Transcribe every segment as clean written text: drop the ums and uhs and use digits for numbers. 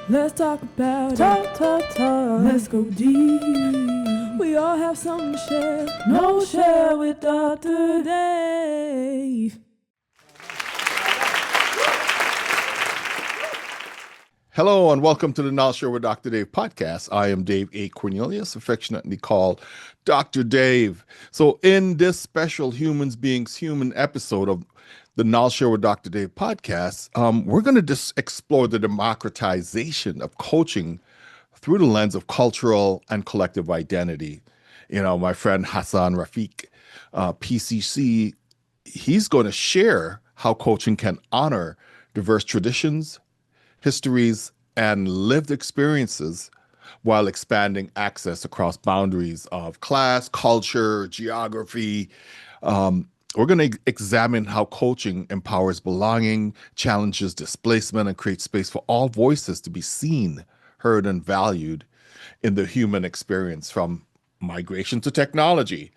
Let's talk about it. Let's go deep. We all have something to share. KnolShare with Dr. Dave. Hello and welcome to the KnolShare with Dr. Dave podcast. I am Dave A. Cornelius, affectionately called Dr. Dave. So in this special Humans Beings Human episode of the KnolShare with Dr. Dave podcast, we're going to just explore the democratization of coaching through the lens of cultural and collective identity. You know, my friend Hasan Rafiq, PCC, he's going to share how coaching can honor diverse traditions, histories, and lived experiences while expanding access across boundaries of class, culture, geography. We're going to examine how coaching empowers belonging, challenges displacement, and creates space for all voices to be seen, heard, and valued in the human experience from migration to technology.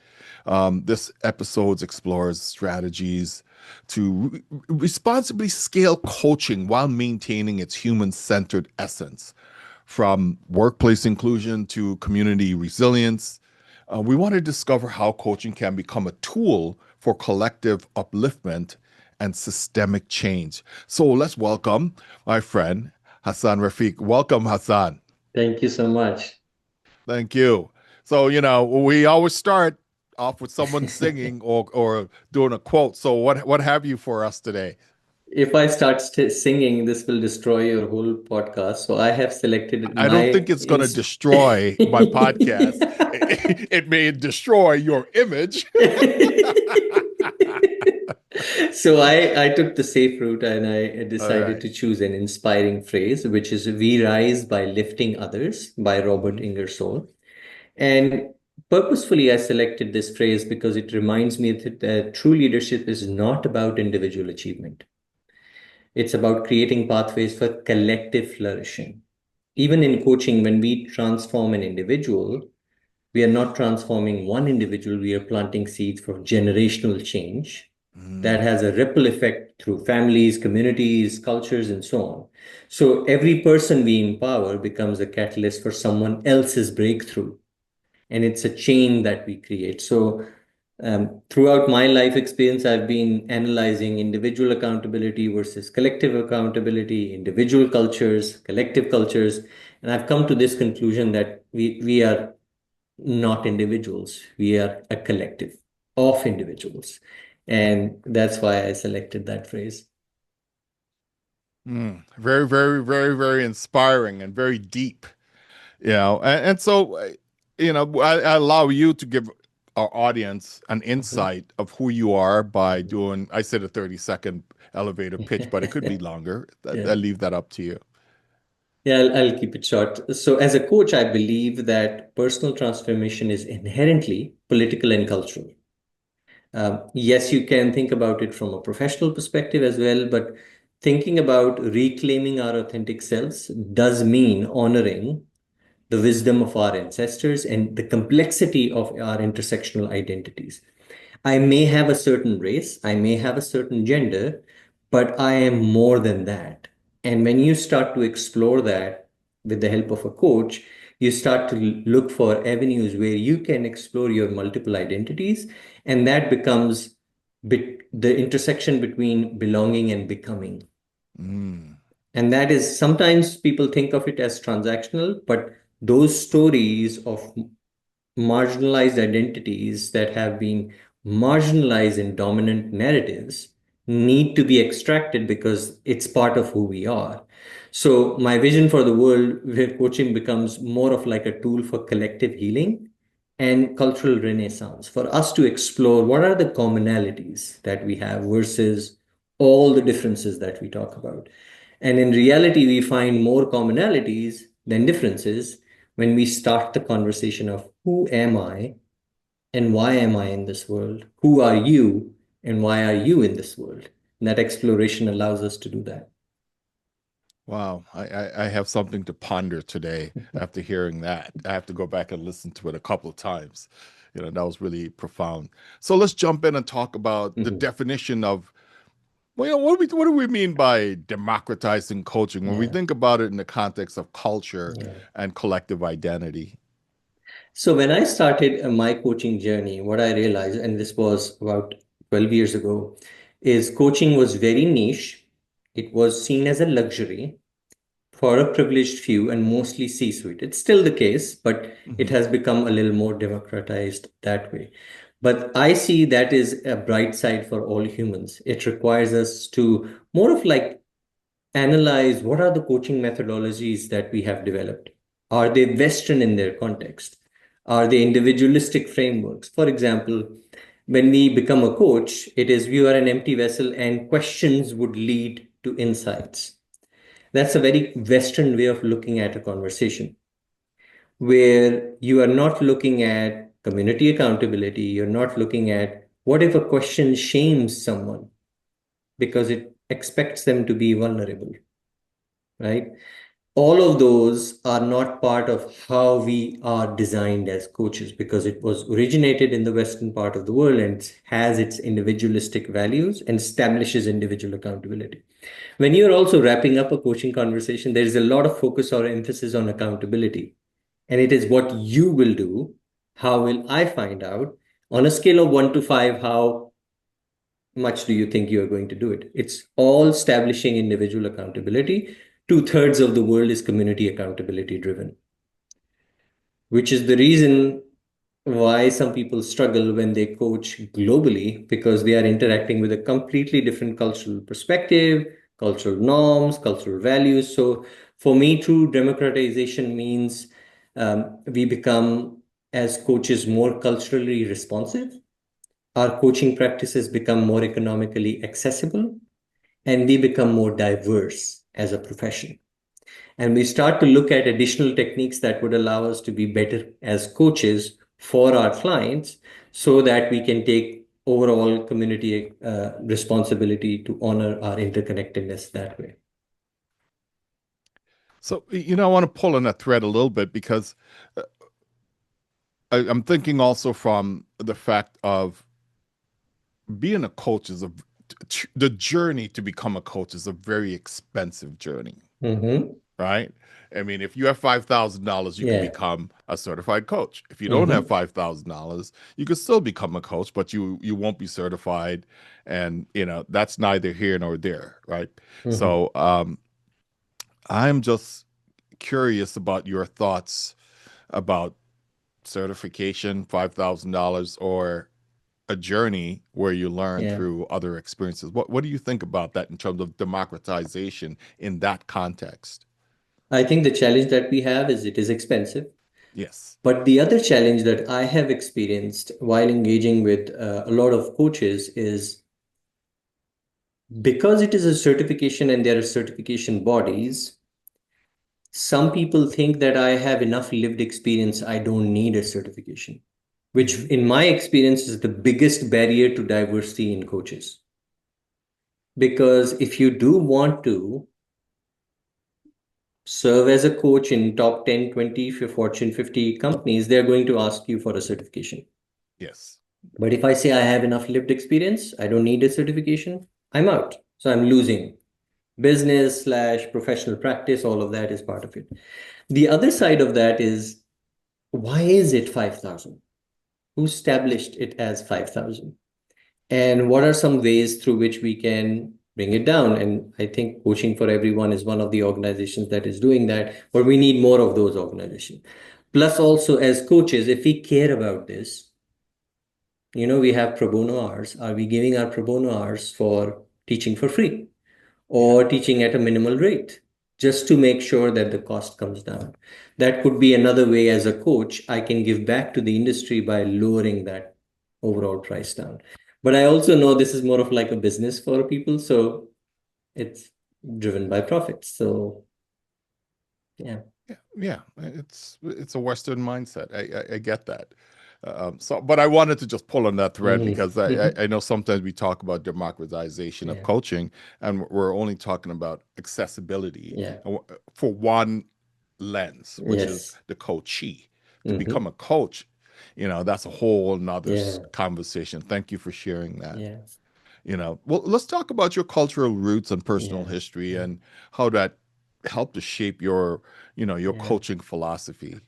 This episode explores strategies to responsibly scale coaching while maintaining its human-centered essence, from workplace inclusion to community resilience. We want to discover how coaching can become a tool for collective upliftment and systemic change. So let's welcome my friend Hasan Rafiq. Welcome, Hasan. Thank you so much. Thank you. So, we always start off with someone singing or doing a quote. So what have you for us today? If I start singing, this will destroy your whole podcast. So I have selected I don't think it's going to destroy my podcast. It may destroy your image. So I took the safe route and I decided right. to choose an inspiring phrase, which is "We rise by lifting others" by Robert Ingersoll. And purposefully, I selected this phrase because it reminds me that true leadership is not about individual achievement. It's about creating pathways for collective flourishing. Even in coaching, when we transform an individual, we are not transforming one individual, we are planting seeds for generational change that has a ripple effect through families, communities, cultures, and so on. So every person we empower becomes a catalyst for someone else's breakthrough. And it's a chain that we create. So throughout my life experience, I've been analyzing individual accountability versus collective accountability, individual cultures, collective cultures. And I've come to this conclusion that we are not individuals, we are a collective of individuals. And that's why I selected that phrase. Very, very, very, very inspiring and very deep. And so, I allow you to give our audience an insight of who you are by doing, I said a 30-second elevator pitch, but it could be longer. Yeah. I leave that up to you. Yeah, I'll keep it short. So, as a coach, I believe that personal transformation is inherently political and cultural. Yes, you can think about it from a professional perspective as well, but thinking about reclaiming our authentic selves does mean honoring the wisdom of our ancestors and the complexity of our intersectional identities. I may have a certain race, I may have a certain gender, but I am more than that. And when you start to explore that with the help of a coach, you start to look for avenues where you can explore your multiple identities. And that becomes the intersection between belonging and becoming. And that is sometimes people think of it as transactional, but those stories of marginalized identities that have been marginalized in dominant narratives need to be extracted because it's part of who we are. So my vision for the world where coaching becomes more of like a tool for collective healing and cultural renaissance for us to explore what are the commonalities that we have versus all the differences that we talk about. And in reality, we find more commonalities than differences when we start the conversation of who am I and why am I in this world? Who are you and why are you in this world? And that exploration allows us to do that. Wow, I have something to ponder today after hearing that. I have to go back and listen to it a couple of times. That was really profound. So let's jump in and talk about the definition of Well, what do we mean by democratizing coaching when we Yeah. think about it in the context of culture Yeah. and collective identity? So when I started my coaching journey, what I realized, and this was about 12 years ago, is coaching was very niche. It was seen as a luxury for a privileged few and mostly C-suite. It's still the case, but it Hmm. has become a little more democratized that way. But I see that is a bright side for all humans. It requires us to more of like analyze what are the coaching methodologies that we have developed. Are they Western in their context? Are they individualistic frameworks? For example, when we become a coach, it is we are an empty vessel and questions would lead to insights. That's a very Western way of looking at a conversation, where you are not looking at community accountability. You're not looking at what if a question shames someone because it expects them to be vulnerable, right? All of those are not part of how we are designed as coaches because it was originated in the Western part of the world and has its individualistic values and establishes individual accountability. When you're also wrapping up a coaching conversation, there is a lot of focus or emphasis on accountability. And it is what you will do. How will I find out? On a scale of 1 to 5, how much do you think you're going to do it? It's all establishing individual accountability. Two-thirds of the world is community accountability driven, which is the reason why some people struggle when they coach globally because they are interacting with a completely different cultural perspective, cultural norms, cultural values. So for me, true democratization means we become, as coaches, more culturally responsive. Our coaching practices become more economically accessible, and we become more diverse as a profession. And we start to look at additional techniques that would allow us to be better as coaches for our clients so that we can take overall community responsibility to honor our interconnectedness that way. So, I want to pull on that thread a little bit because uh, I'm thinking also from the fact of being a coach the journey to become a coach is a very expensive journey, Mm-hmm. right? I mean, if you have $5,000, you can Yeah. become a certified coach. If you don't have Mm-hmm. $5,000, you can still become a coach, but you won't be certified, and that's neither here nor there, right? Mm-hmm. So, I'm just curious about your thoughts about certification, $5,000, or a journey where you learn Yeah. through other experiences. What do you think about that in terms of democratization in that context? I think the challenge that we have is it is expensive. Yes. But the other challenge that I have experienced while engaging with a lot of coaches is because it is a certification and there are certification bodies, some people think that I have enough lived experience, I don't need a certification, which Hmm. in my experience is the biggest barrier to diversity in coaches. Because if you do want to serve as a coach in top 10, 20 for Fortune 50 companies, they're going to ask you for a certification. Yes. But if I say I have enough lived experience, I don't need a certification, I'm out. So I'm losing. Business slash professional practice, all of that is part of it. The other side of that is why is it 5,000? Who established it as 5,000? And what are some ways through which we can bring it down? And I think Coaching for Everyone is one of the organizations that is doing that, but we need more of those organizations. Plus, also as coaches, if we care about this, we have pro bono hours. Are we giving our pro bono hours for teaching for free Yeah. or teaching at a minimal rate just to make sure that the cost comes down? That could be another way as a coach I can give back to the industry by lowering that overall price down. But I also know this is more of like a business for people. So it's driven by profits. So yeah. Yeah. Yeah. It's a Western mindset. I get that. But I wanted to just pull on that thread Mhm. because I, Mhm. I know sometimes we talk about democratization of Yeah. coaching, and we're only talking about accessibility Yeah. for one lens, which is Yes. the coachee. To become Hmm. a coach, that's a whole nother Yeah. conversation. Thank you for sharing that. Yeah. Well, let's talk about your cultural roots and personal Yeah, history yeah, and how that helped to shape your yeah. coaching philosophy.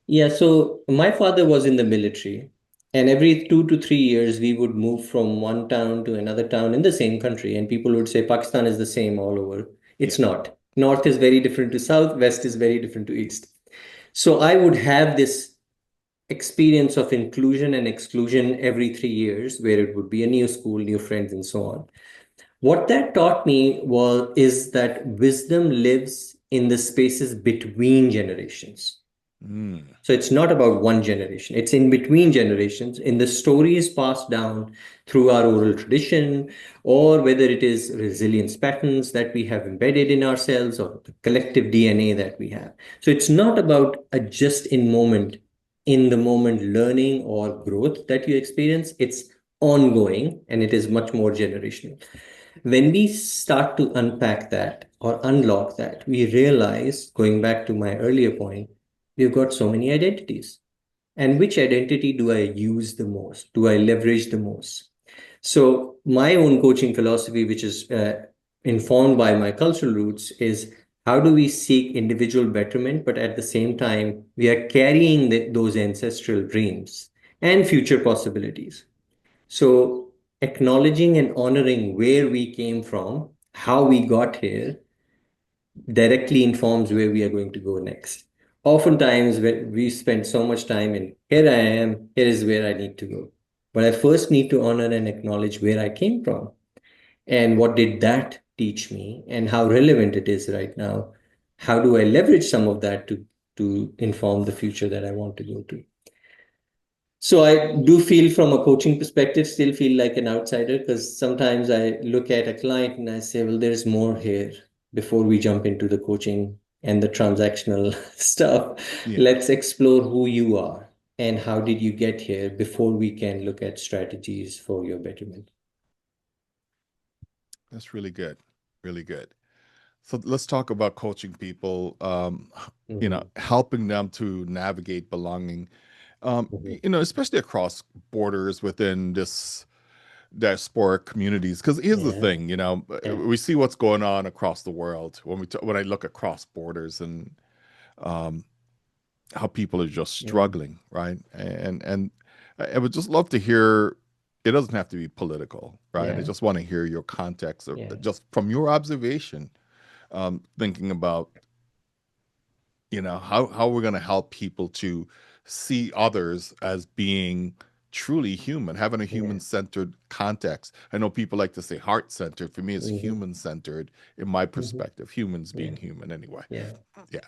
Yeah, so my father was in the military, and every 2 to 3 years, we would move from one town to another town in the same country. And people would say Pakistan is the same all over. Yeah. It's not. North is very different to south, west is very different to east. So I would have this experience of inclusion and exclusion every 3 years, where it would be a new school, new friends, and so on. What that taught me is that wisdom lives in the spaces between generations. Mm. So it's not about one generation, it's in between generations, in the stories passed down through our oral tradition, or whether it is resilience patterns that we have embedded in ourselves or the collective DNA that we have. So it's not about a just in the moment learning or growth that you experience, it's ongoing and it is much more generational. When we start to unpack that or unlock that, we realize, going back to my earlier point, we've got so many identities. And which identity do I use the most? Do I leverage the most? So, my own coaching philosophy, which is informed by my cultural roots, is how do we seek individual betterment, but at the same time, we are carrying those ancestral dreams and future possibilities. So, acknowledging and honoring where we came from, how we got here, directly informs where we are going to go next. Oftentimes, we spend so much time in here I am, here is where I need to go. But I first need to honor and acknowledge where I came from and what did that teach me and how relevant it is right now. How do I leverage some of that to inform the future that I want to go to? So I do feel from a coaching perspective, still feel like an outsider because sometimes I look at a client and I say, well, there's more here before we jump into the coaching and the transactional stuff. Yeah, Let's explore who you are and how did you get here before we can look at strategies for your betterment. that's really good. Really good. So let's talk about coaching people, Mhm, helping them to navigate belonging, mhm. especially across borders within this diasporic communities. Because here's the Yeah, thing, yeah. we see what's going on across the world when I look across borders and um, how people are just Mm, struggling, right? And I would just love to hear. It doesn't have to be political, right? I yeah, just want to hear your context, of, yeah, just from your observation, thinking about how we're going to help people to see others as being truly human, having a yeah. human-centered context. I know people like to say heart-centered. For me, it's Mhm, human-centered in my mhm. perspective, humans Yeah, being human anyway. yeah. Yeah.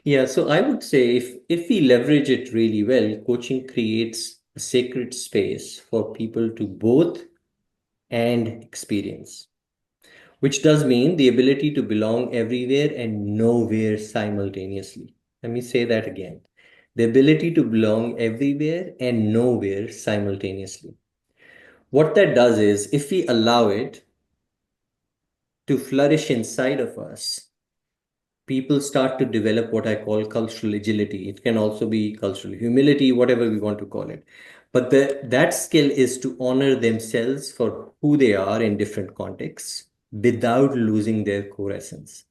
Yeah, so I would say if we leverage it really well, coaching creates a sacred space for people to both and experience, which does mean the ability to belong everywhere and nowhere simultaneously. Let me say that again. The ability to belong everywhere and nowhere simultaneously. What that does is if we allow it to flourish inside of us, people start to develop what I call cultural agility. It can also be cultural humility, whatever we want to call it. But that skill is to honor themselves for who they are in different contexts without losing their core essence.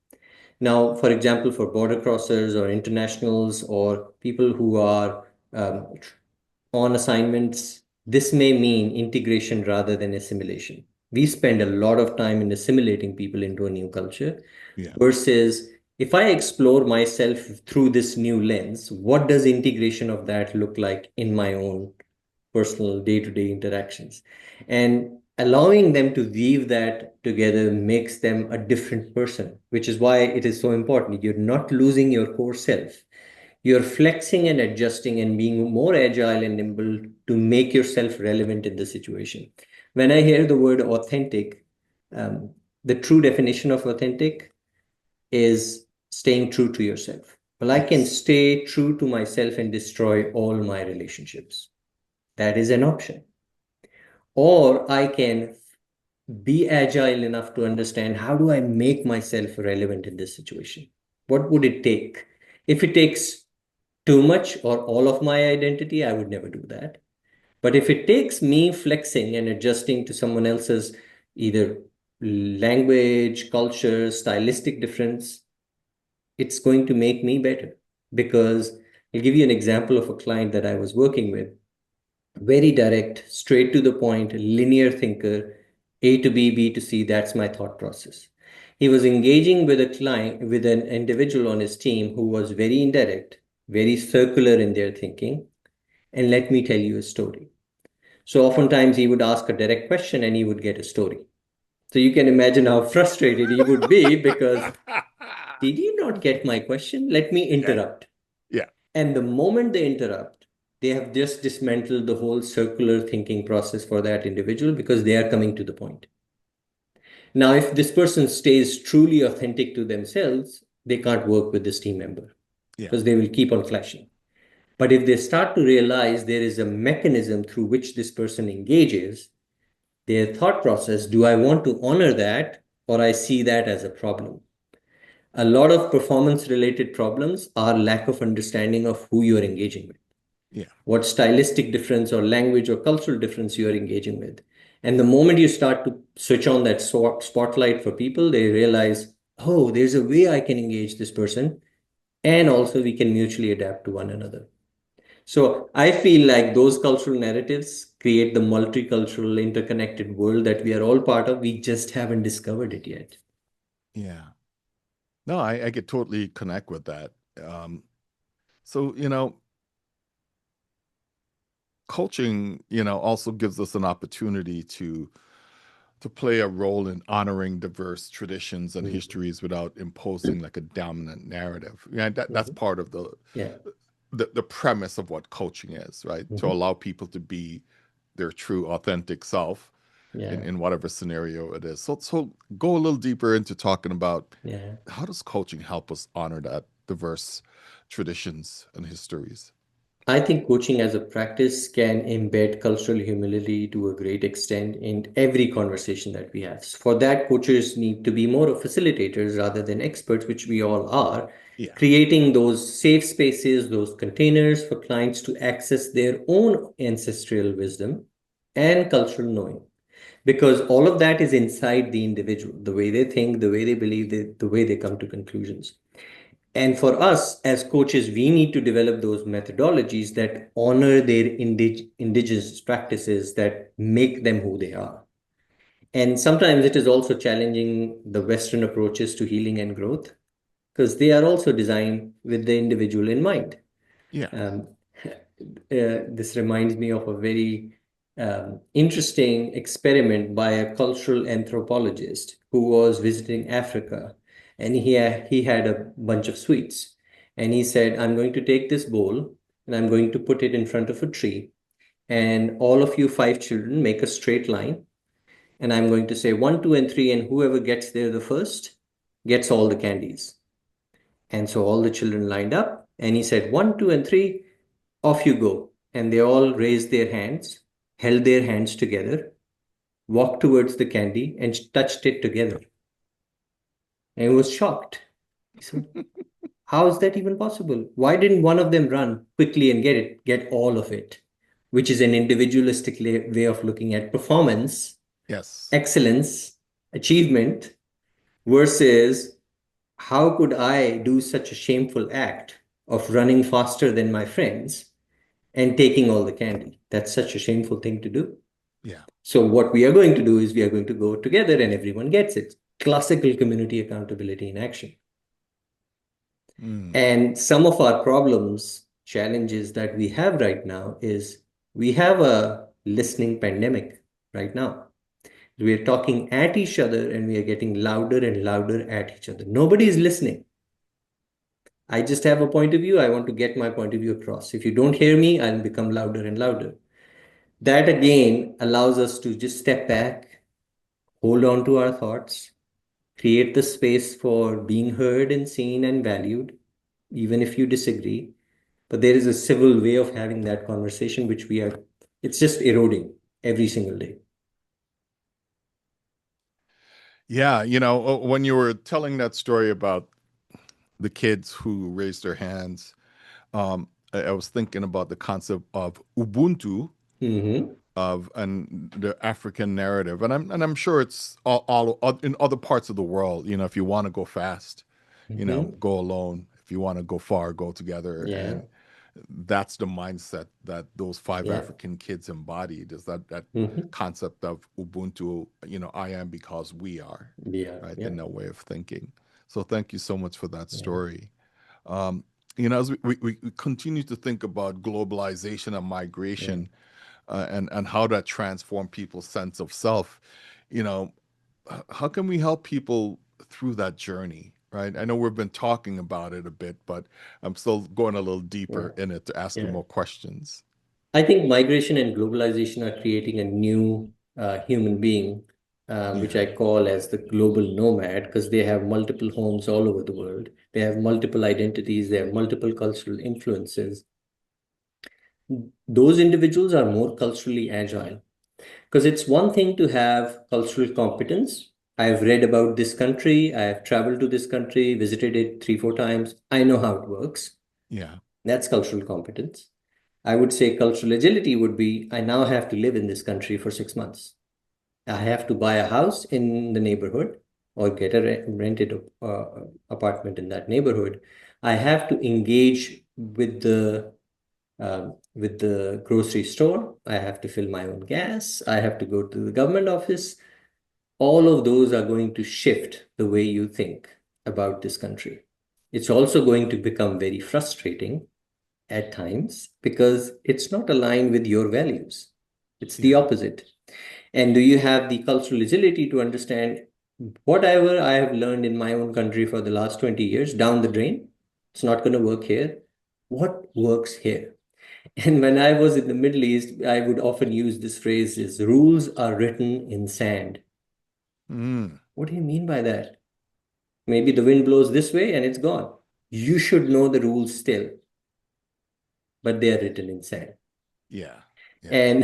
Now, for example, for border crossers or internationals or people who are on assignments, this may mean integration rather than assimilation. We spend a lot of time in assimilating people into a new culture Yeah. versus if I explore myself through this new lens, what does integration of that look like in my own personal day-to-day interactions? And allowing them to weave that together makes them a different person, which is why it is so important. You're not losing your core self. You're flexing and adjusting and being more agile and nimble to make yourself relevant in the situation. When I hear the word authentic, the true definition of authentic is staying true to yourself. Well, I can Yes. stay true to myself and destroy all my relationships. That is an option. Or I can be agile enough to understand how do I make myself relevant in this situation? What would it take? If it takes too much or all of my identity, I would never do that. But if it takes me flexing and adjusting to someone else's either language, culture, stylistic difference, it's going to make me better. Because I'll give you an example of a client that I was working with. Very direct, straight to the point, linear thinker, A to B, B to C, that's my thought process. He was engaging with a client, with an individual on his team who was very indirect, very circular in their thinking. And let me tell you a story. So oftentimes he would ask a direct question and he would get a story. So you can imagine how frustrated he would be because, did you not get my question? Let me Yeah. interrupt. Yeah. And the moment they interrupt, they have just dismantled the whole circular thinking process for that individual because they are coming to the point. Now, if this person stays truly authentic to themselves, they can't work with this team member Yeah. because they will keep on clashing. But if they start to realize there is a mechanism through which this person engages, their thought process, do I want to honor that or I see that as a problem? A lot of performance related problems are lack of understanding of who you're engaging with, Yeah. what stylistic difference or language or cultural difference you are engaging with. And the moment you start to switch on that spotlight for people, they realize, oh, there's a way I can engage this person. And also we can mutually adapt to one another. So I feel like those cultural narratives create the multicultural, interconnected world that we are all part of. We just haven't discovered it yet. Yeah. No, I could totally connect with that. So, coaching, also gives us an opportunity to play a role in honoring diverse traditions and Mhm. histories without imposing like a dominant narrative. Yeah, that's Mhm. part of the Yeah. the premise of what coaching is, right? To Mhm. allow people to be their true authentic self Yeah. in whatever scenario it is. So go a little deeper into talking about Yeah. how does coaching help us honor that diverse traditions and histories? I think coaching as a practice can embed cultural humility to a great extent in every conversation that we have. For that, coaches need to be more of facilitators rather than experts, which we all are, Yeah. creating those safe spaces, those containers for clients to access their own ancestral wisdom and cultural knowing. Because all of that is inside the individual, the way they think, the way they believe, the way they come to conclusions. And for us as coaches, we need to develop those methodologies that honor their indigenous practices that make them who they are. And sometimes it is also challenging the Western approaches to healing and growth because they are also designed with the individual in mind. Yeah. Um, this reminds me of a very interesting experiment by a cultural anthropologist who was visiting Africa, and he had a bunch of sweets, and he said, "I'm going to take this bowl and I'm going to put it in front of a tree, and all of you five children make a straight line, and I'm going to say one, two, and three, and whoever gets there the first gets all the candies." And so all the children lined up, and he said, one, two, and three, off you go. And they all raised their hands, held their hands together, walked towards the candy, and touched it together. And he was shocked. He said, how is that even possible? Why didn't one of them run quickly and get all of it? Which is an individualistic way of looking at performance, Yes. excellence, achievement, versus how could I do such a shameful act of running faster than my friends and taking all the candy? That's such a shameful thing to do. Yeah. So, what we are going to do is we are going to go together and everyone gets it. Classical community accountability in action. Mm. And some of our problems, challenges that we have right now is we have a listening pandemic right now. We are talking at each other and we are getting louder and louder at each other. Nobody is listening. I just have a point of view. I want to get my point of view across. If you don't hear me, I'll become louder and louder. That again allows us to just step back, hold on to our thoughts, create the space for being heard and seen and valued, even if you disagree. But there is a civil way of having that conversation, which it's just eroding every single day. Yeah. When you were telling that story about the kids who raised their hands, I was thinking about the concept of Ubuntu, Mm-hmm. of and the African narrative, and I'm sure it's all in other parts of the world. You know, if you want to go fast, you know, Mm-hmm. go alone. If you want to go far, go together. Yeah. And that's the mindset that those five Yeah. African kids embodied, is that Mm-hmm. concept of Ubuntu, you know, I am because we are, Yeah. right, Yeah. in that way of thinking. So thank you so much for that Yeah. story. Um, you know, as we continue to think about globalization and Yeah. migration, and how that transformed people's sense of self, you know, how can we help people through that journey, right? I know we've been talking about it a bit, but I'm still going a little Yeah. deeper in it to ask you Yeah. more questions. I think migration and globalization are creating a new human being, which Yeah. I call as the global nomad, because they have multiple homes all over the world. They have multiple identities, they have multiple cultural influences. Those individuals are more culturally agile, because it's one thing to have cultural competence. I've read about this country, I have traveled to this country, visited it three, four times. I know how it works. Yeah. That's cultural competence. I would say cultural agility would be I now have to live in this country for 6 months. I have to buy a house in the neighborhood or get a rented apartment in that neighborhood. I have to engage with the grocery store. I have to fill my own gas. I have to go to the government office. All of those are going to shift the way you think about this country. It's also going to become very frustrating at times because it's not aligned with your values. It's the Yeah. opposite. And do you have the cultural agility to understand whatever I have learned in my own country for the last 20 years down the drain? It's not going to work here. What works here? And when I was in the Middle East, I would often use this phrase is rules are written in sand. Mm. What do you mean by that? Maybe the wind blows this way and it's gone. You should know the rules still, but they are written in sand. Yeah. Yeah. And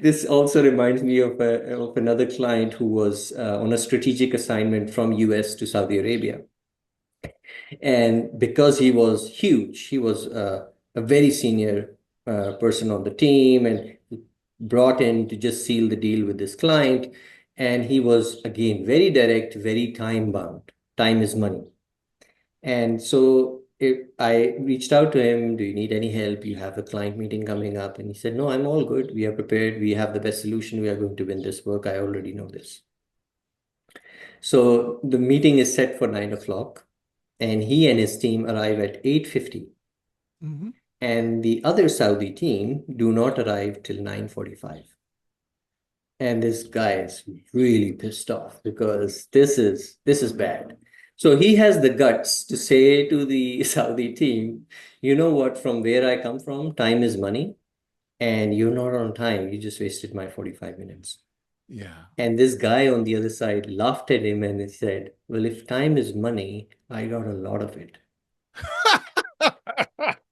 this also reminds me of another client who was on a strategic assignment from US to Saudi Arabia. And because he was huge, he was a very senior person on the team and brought in to just seal the deal with this client. And he was, again, very direct, very time bound. Time is money. And so I reached out to him, do you need any help? You have a client meeting coming up. And he said, no, I'm all good. We are prepared. We have the best solution. We are going to win this work. I already know this. So the meeting is set for 9 o'clock and he and his team arrive at 8:50. Hmm. And the other Saudi team do not arrive till 9:45. And this guy is really pissed off because this is bad. So he has the guts to say to the Saudi team, you know what, from where I come from, time is money, and you're not on time. You just wasted my 45 minutes. Yeah. And this guy on the other side laughed at him and he said, well, if time is money, I got a lot of it.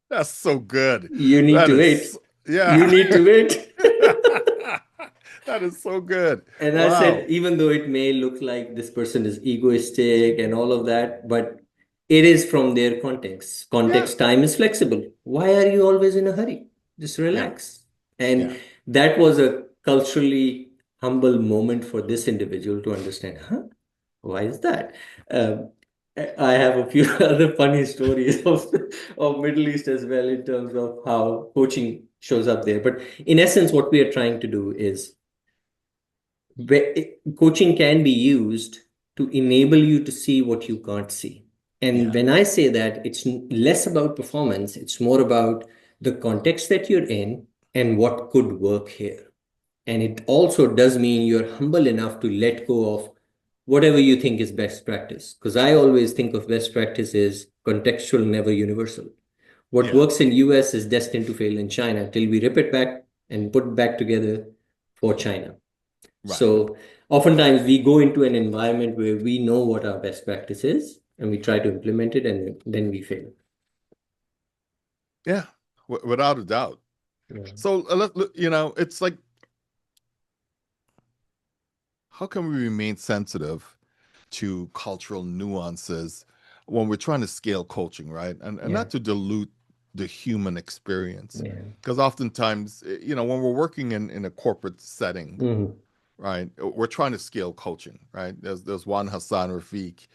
That's so good. You need That to is, wait. You yeah. need to wait. That is so good. And I said, Wow. even though it may look like this person is egoistic and all of that, but it is from their context. Yeah. Context time is flexible. Why are you always in a hurry? Just Yeah. relax. And Yeah. that was a culturally humble moment for this individual to understand, huh? Why is that? Um, I have a few other funny stories of Middle East as well in terms of how coaching shows up there. But in essence, what we are trying to do is coaching can be used to enable you to see what you can't see. And Yeah. when I say that, it's less about performance, it's more about the context that you're in and what could work here. And it also does mean you're humble enough to let go of whatever you think is best practice. Because I always think of best practice as contextual, never universal. What Yeah. works in US is destined to fail in China till we rip it back and put it back together for China. Right. So oftentimes we go into an environment where we know what our best practice is and we try to implement it and then we fail. Yeah. Without a doubt. Yeah. So you know, it's like, how can we remain sensitive to cultural nuances when we're trying to scale coaching, right? And Yeah. not to dilute the human experience. Yeah. Because oftentimes, when we're working in a corporate setting, Mhm. right, we're trying to scale coaching, right? There's one Hasan Rafiq,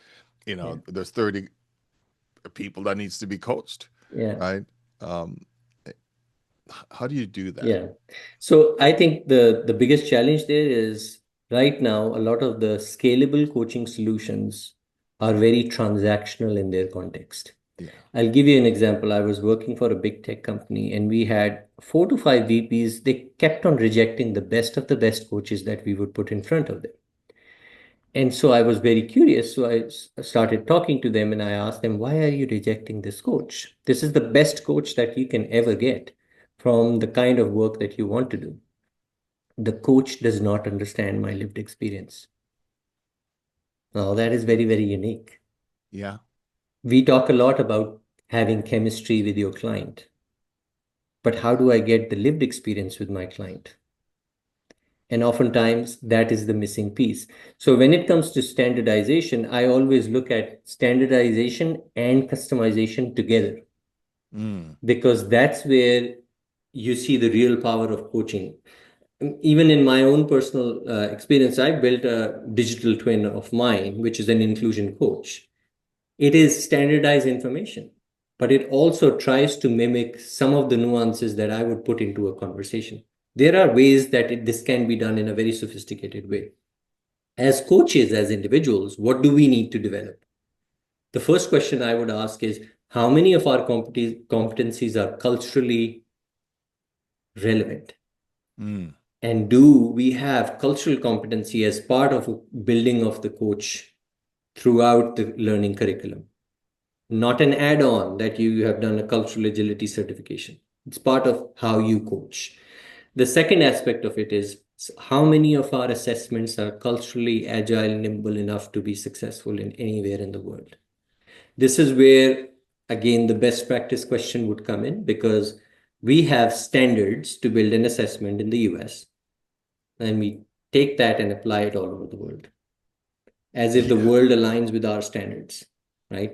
Yeah. there's 30 people that needs to be coached, Yeah. right? Um, how do you do that? Yeah. So I think the biggest challenge there is right now, a lot of the scalable coaching solutions are very transactional in their context. Yeah. I'll give you an example. I was working for a big tech company and we had 4 to 5 VPs. They kept on rejecting the best of the best coaches that we would put in front of them. And so I was very curious. So I started talking to them and I asked them, why are you rejecting this coach? This is the best coach that you can ever get from the kind of work that you want to do. The coach does not understand my lived experience. Now, that is very, very unique. Yeah. We talk a lot about having chemistry with your client, but how do I get the lived experience with my client? And oftentimes that is the missing piece. So when it comes to standardization, I always look at standardization and customization together Mm. because that's where you see the real power of coaching. Even in my own personal experience, I built a digital twin of mine, which is an inclusion coach. It is standardized information, but it also tries to mimic some of the nuances that I would put into a conversation. There are ways that this can be done in a very sophisticated way. As coaches, as individuals, what do we need to develop? The first question I would ask is how many of our competencies are culturally relevant? Mm. And do we have cultural competency as part of building of the coach throughout the learning curriculum? Not an add-on that you have done a cultural agility certification. It's part of how you coach. The second aspect of it is how many of our assessments are culturally agile, nimble enough to be successful in anywhere in the world. This is where, again, the best practice question would come in because we have standards to build an assessment in the US, and we take that and apply it all over the world as if the Yeah. world aligns with our standards, right?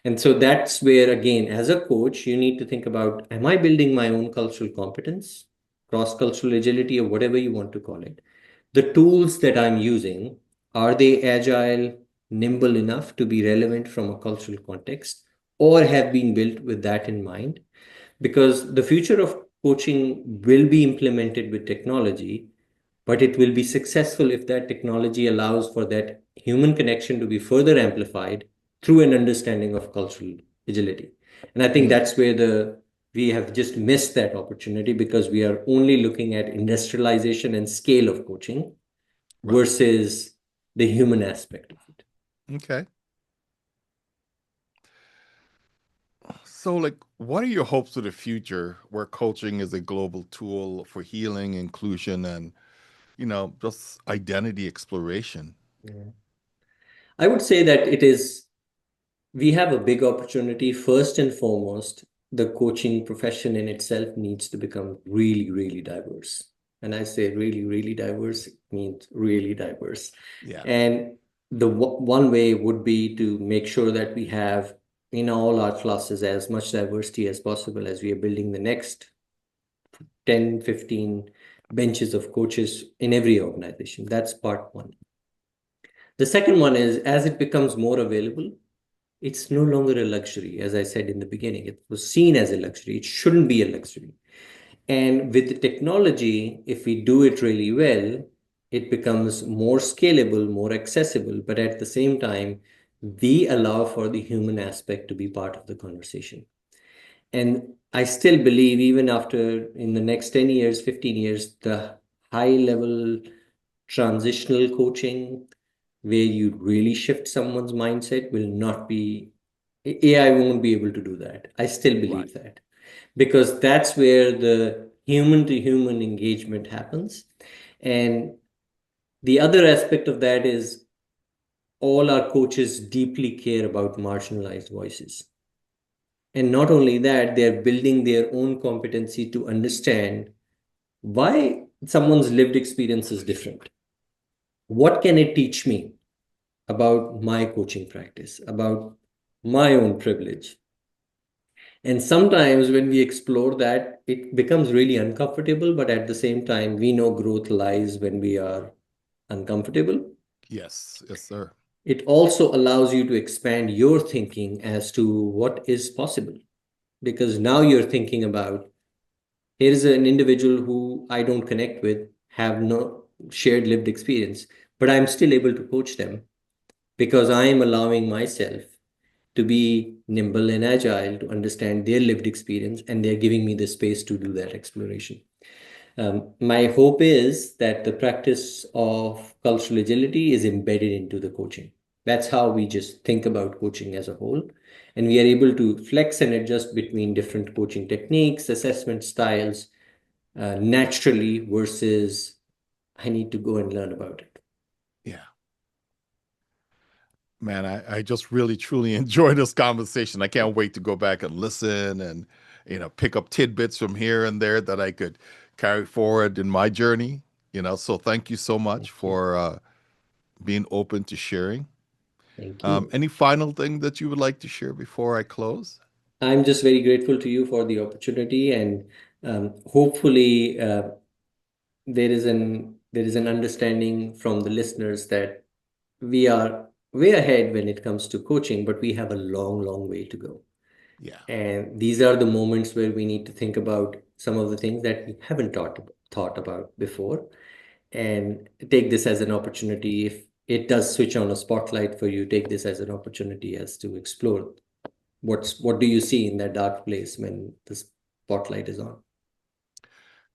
And so that's where, again, as a coach, you need to think about, am I building my own cultural competence, cross-cultural agility, or whatever you want to call it? The tools that I'm using, are they agile, nimble enough to be relevant from a cultural context, or have been built with that in mind? Because the future of coaching will be implemented with technology, but it will be successful if that technology allows for that human connection to be further amplified through an understanding of cultural agility. And I think Mm. that's where we have just missed that opportunity because we are only looking at industrialization and scale of coaching Right. versus the human aspect of it. Okay. So, like, what are your hopes for the future where coaching is a global tool for healing, inclusion, and, just identity exploration? Yeah. I would say that we have a big opportunity. First and foremost, the coaching profession in itself needs to become really, really diverse. And I say really, really diverse, it means really diverse. Yeah. And the one way would be to make sure that we have in all our classes as much diversity as possible as we are building the next 10, 15 benches of coaches in every organization. That's part one. The second one is as it becomes more available, it's no longer a luxury. As I said in the beginning, it was seen as a luxury. It shouldn't be a luxury. And with the technology, if we do it really well, it becomes more scalable, more accessible. But at the same time, we allow for the human aspect to be part of the conversation. And I still believe, even after in the next 10 years, 15 years, the high level transitional coaching where you really shift someone's mindset will not be, AI won't be able to do that. I still Right. believe that because that's where the human to human engagement happens. And the other aspect of that is all our coaches deeply care about marginalized voices. And not only that, they're building their own competency to understand why someone's lived experience is different. What can it teach me about my coaching practice, about my own privilege? And sometimes when we explore that, it becomes really uncomfortable, but at the same time, we know growth lies when we are uncomfortable. Yes, yes, sir. It also allows you to expand your thinking as to what is possible, because now you're thinking about, here is an individual who I don't connect with, have no shared lived experience, but I'm still able to coach them because I am allowing myself to be nimble and agile to understand their lived experience, and they're giving me the space to do that exploration. My hope is that the practice of cultural agility is embedded into the coaching. That's how we just think about coaching as a whole. And we are able to flex and adjust between different coaching techniques, assessment styles, naturally versus I need to go and learn about it. Yeah. Man, I just really truly enjoyed this conversation. I can't wait to go back and listen and, pick up tidbits from here and there that I could carry forward in my journey. So thank you so much Thank you. for being open to sharing. Thank you. Any final thing that you would like to share before I close? I'm just very grateful to you for the opportunity, and hopefully there is an understanding from the listeners that we are way ahead when it comes to coaching, but we have a long, long way to go. Yeah, And these are the moments where we need to think about some of the things that we haven't thought about before, and take this as an opportunity. If it does switch on a spotlight for you, take this as an opportunity as to explore what do you see in that dark place when the spotlight is on.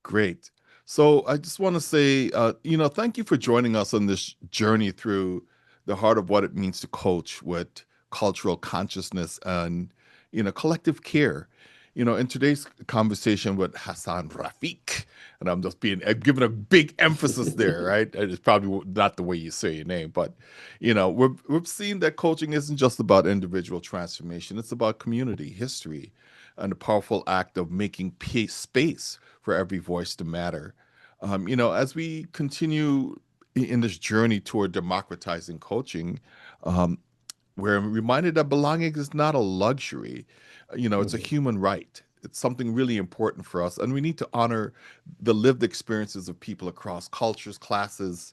great. So I just want to say, thank you for joining us on this journey through the heart of what it means to coach with cultural consciousness and, collective care. In today's conversation with Hasan Rafiq, and I'm giving a big emphasis there, right? It's probably not the way you say your name, but, we've seen that coaching isn't just about individual transformation. It's about community, history, and the powerful act of making space for every voice to matter. As we continue in this journey toward democratizing coaching, um, we're reminded that belonging is not a luxury. It's a Mhm. human right. It's something really important for us. And we need to honor the lived experiences of people across cultures, classes,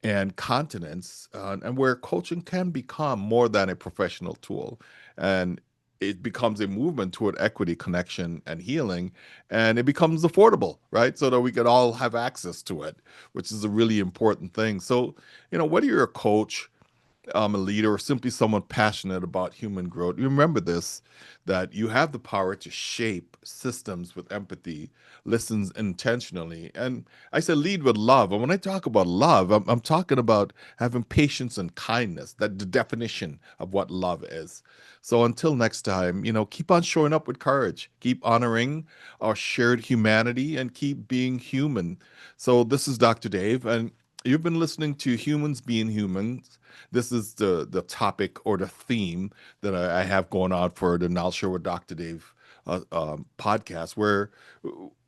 and continents, and where coaching can become more than a professional tool. And it becomes a movement toward equity, connection, and healing. And it becomes affordable, right? So that we can all have access to it, which is a really important thing. So, whether you're a coach, a leader, or simply someone passionate about human growth, remember this, that you have the power to shape systems with empathy, listens intentionally. And I say lead with love. And when I talk about love, I'm talking about having patience and kindness, that the definition of what love is. So until next time, keep on showing up with courage, keep honoring our shared humanity, and keep being human. So this is Dr. Dave, and you've been listening to Humans Being Humans. This is the topic or the theme that I have going on for the KnolShare with Dr. Dave podcast, where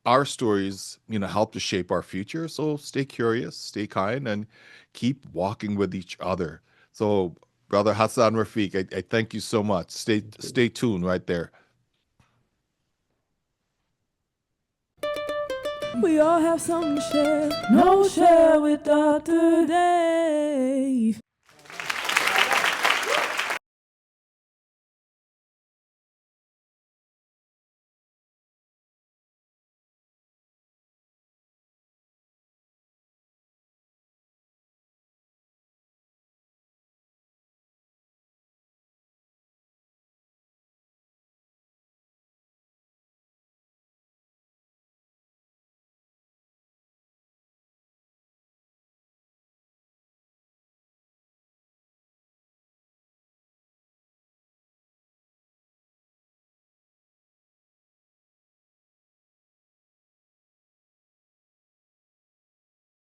our stories, help to shape our future. So stay curious, stay kind, and keep walking with each other. So, Brother Hassan Rafiq, I thank you so much. Thank you. Stay tuned right there. We all have something to share. No share with Dr. Dave.